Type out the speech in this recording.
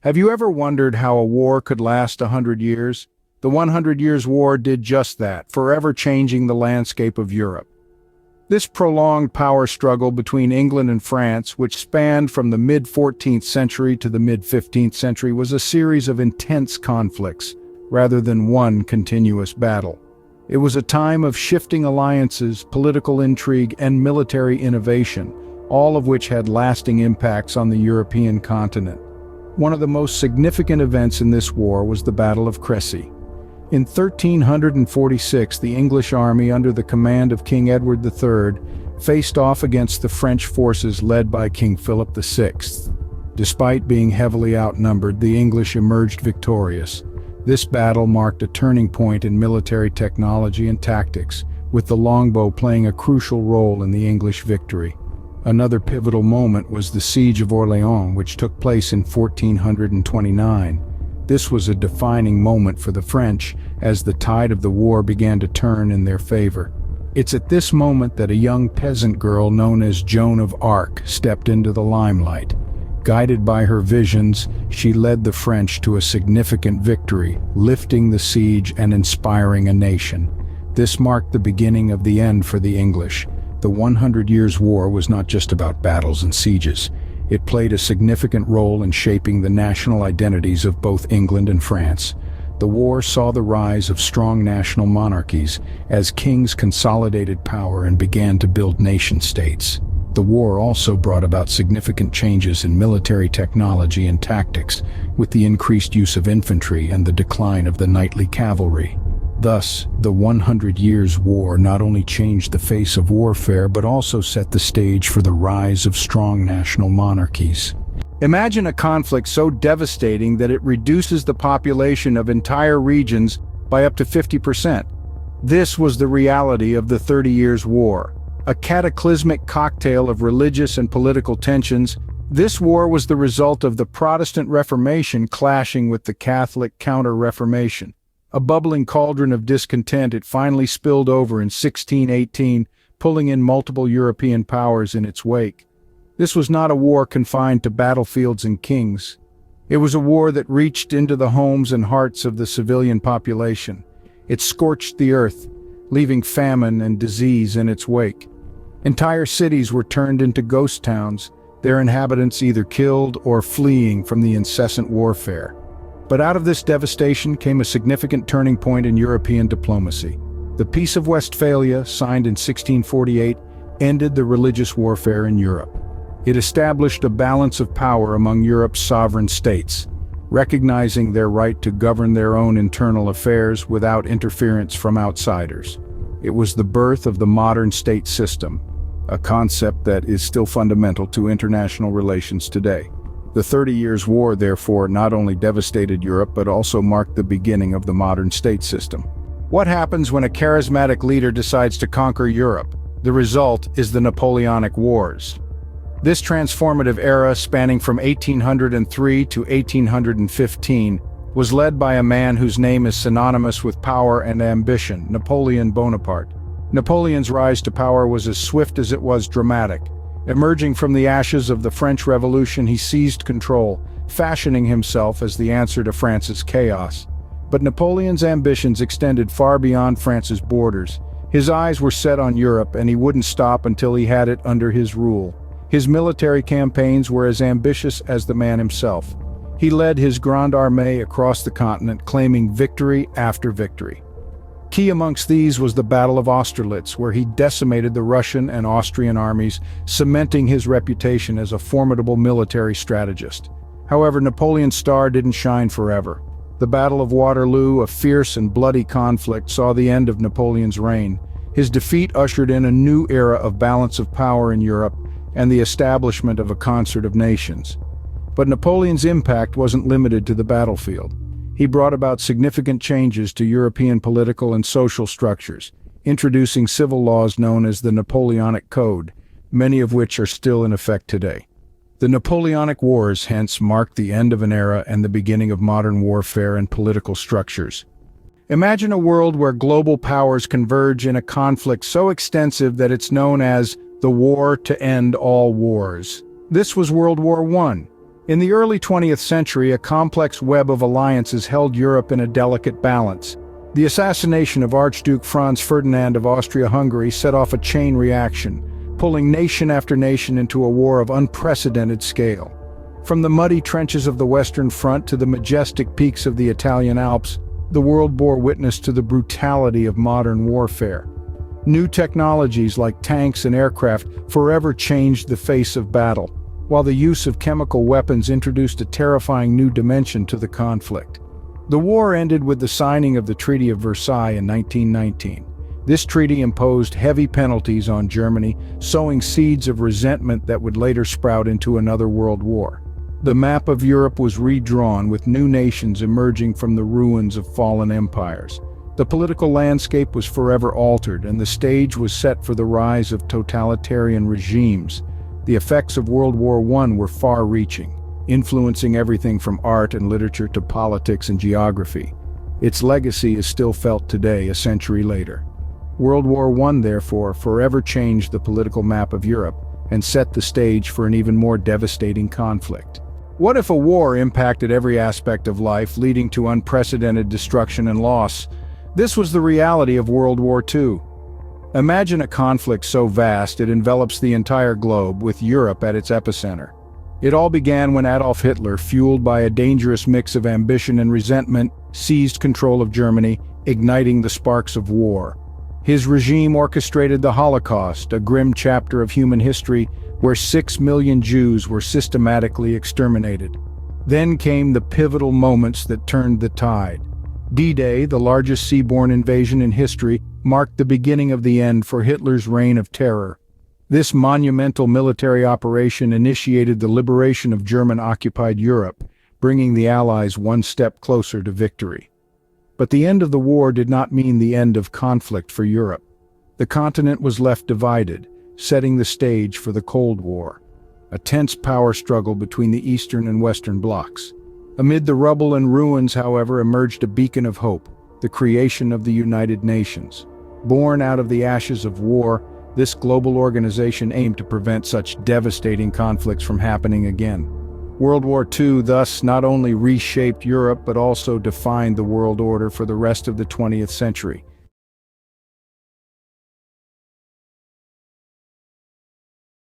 Have you ever wondered how a war could last 100 years? The 100 Years' War did just that, forever changing the landscape of Europe. This prolonged power struggle between England and France, which spanned from the mid-14th century to the mid-15th century, was a series of intense conflicts, rather than one continuous battle. It was a time of shifting alliances, political intrigue, and military innovation, all of which had lasting impacts on the European continent. One of the most significant events in this war was the Battle of Crécy. In 1346, the English army under the command of King Edward III faced off against the French forces led by King Philip VI. Despite being heavily outnumbered, the English emerged victorious. This battle marked a turning point in military technology and tactics, with the longbow playing a crucial role in the English victory. Another pivotal moment was the Siege of Orléans, which took place in 1429. This was a defining moment for the French, as the tide of the war began to turn in their favor. It's at this moment that a young peasant girl known as Joan of Arc stepped into the limelight. Guided by her visions, she led the French to a significant victory, lifting the siege and inspiring a nation. This marked the beginning of the end for the English. The 100 Years' War was not just about battles and sieges. It played a significant role in shaping the national identities of both England and France. The war saw the rise of strong national monarchies as kings consolidated power and began to build nation-states. The war also brought about significant changes in military technology and tactics, with the increased use of infantry and the decline of the knightly cavalry. Thus, the 100 Years' War not only changed the face of warfare but also set the stage for the rise of strong national monarchies. Imagine a conflict so devastating that it reduces the population of entire regions by up to 50%. This was the reality of the 30 Years' War. A cataclysmic cocktail of religious and political tensions, this war was the result of the Protestant Reformation clashing with the Catholic Counter-Reformation. A bubbling cauldron of discontent, it finally spilled over in 1618, pulling in multiple European powers in its wake. This was not a war confined to battlefields and kings. It was a war that reached into the homes and hearts of the civilian population. It scorched the earth, leaving famine and disease in its wake. Entire cities were turned into ghost towns, their inhabitants either killed or fleeing from the incessant warfare. But out of this devastation came a significant turning point in European diplomacy. The Peace of Westphalia, signed in 1648, ended the religious warfare in Europe. It established a balance of power among Europe's sovereign states, recognizing their right to govern their own internal affairs without interference from outsiders. It was the birth of the modern state system, a concept that is still fundamental to international relations today. The 30 Years' War, therefore, not only devastated Europe but also marked the beginning of the modern state system. What happens when a charismatic leader decides to conquer Europe? The result is the Napoleonic Wars. This transformative era, spanning from 1803 to 1815, was led by a man whose name is synonymous with power and ambition, Napoleon Bonaparte. Napoleon's rise to power was as swift as it was dramatic. Emerging from the ashes of the French Revolution, he seized control, fashioning himself as the answer to France's chaos. But Napoleon's ambitions extended far beyond France's borders. His eyes were set on Europe, and he wouldn't stop until he had it under his rule. His military campaigns were as ambitious as the man himself. He led his Grande Armée across the continent, claiming victory after victory. Key amongst these was the Battle of Austerlitz, where he decimated the Russian and Austrian armies, cementing his reputation as a formidable military strategist. However, Napoleon's star didn't shine forever. The Battle of Waterloo, a fierce and bloody conflict, saw the end of Napoleon's reign. His defeat ushered in a new era of balance of power in Europe and the establishment of a concert of nations. But Napoleon's impact wasn't limited to the battlefield. He brought about significant changes to European political and social structures, introducing civil laws known as the Napoleonic Code, many of which are still in effect today. The Napoleonic Wars hence marked the end of an era and the beginning of modern warfare and political structures. Imagine a world where global powers converge in a conflict so extensive that it's known as the war to end all wars. This was World War I. In the early 20th century, a complex web of alliances held Europe in a delicate balance. The assassination of Archduke Franz Ferdinand of Austria-Hungary set off a chain reaction, pulling nation after nation into a war of unprecedented scale. From the muddy trenches of the Western Front to the majestic peaks of the Italian Alps, the world bore witness to the brutality of modern warfare. New technologies like tanks and aircraft forever changed the face of battle, while the use of chemical weapons introduced a terrifying new dimension to the conflict. The war ended with the signing of the Treaty of Versailles in 1919. This treaty imposed heavy penalties on Germany, sowing seeds of resentment that would later sprout into another world war. The map of Europe was redrawn, with new nations emerging from the ruins of fallen empires. The political landscape was forever altered, and the stage was set for the rise of totalitarian regimes. The effects of World War I were far-reaching, influencing everything from art and literature to politics and geography. Its legacy is still felt today, a century later. World War I, therefore, forever changed the political map of Europe and set the stage for an even more devastating conflict. What if a war impacted every aspect of life, leading to unprecedented destruction and loss? This was the reality of World War II. Imagine a conflict so vast it envelops the entire globe, with Europe at its epicenter. It all began when Adolf Hitler, fueled by a dangerous mix of ambition and resentment, seized control of Germany, igniting the sparks of war. His regime orchestrated the Holocaust, a grim chapter of human history where 6 million Jews were systematically exterminated. Then came the pivotal moments that turned the tide. D-Day, the largest seaborne invasion in history, marked the beginning of the end for Hitler's reign of terror. This monumental military operation initiated the liberation of German-occupied Europe, bringing the Allies one step closer to victory. But the end of the war did not mean the end of conflict for Europe. The continent was left divided, setting the stage for the Cold War, a tense power struggle between the Eastern and Western blocs. Amid the rubble and ruins, however, emerged a beacon of hope, the creation of the United Nations. Born out of the ashes of war, this global organization aimed to prevent such devastating conflicts from happening again. World War II thus not only reshaped Europe but also defined the world order for the rest of the 20th century.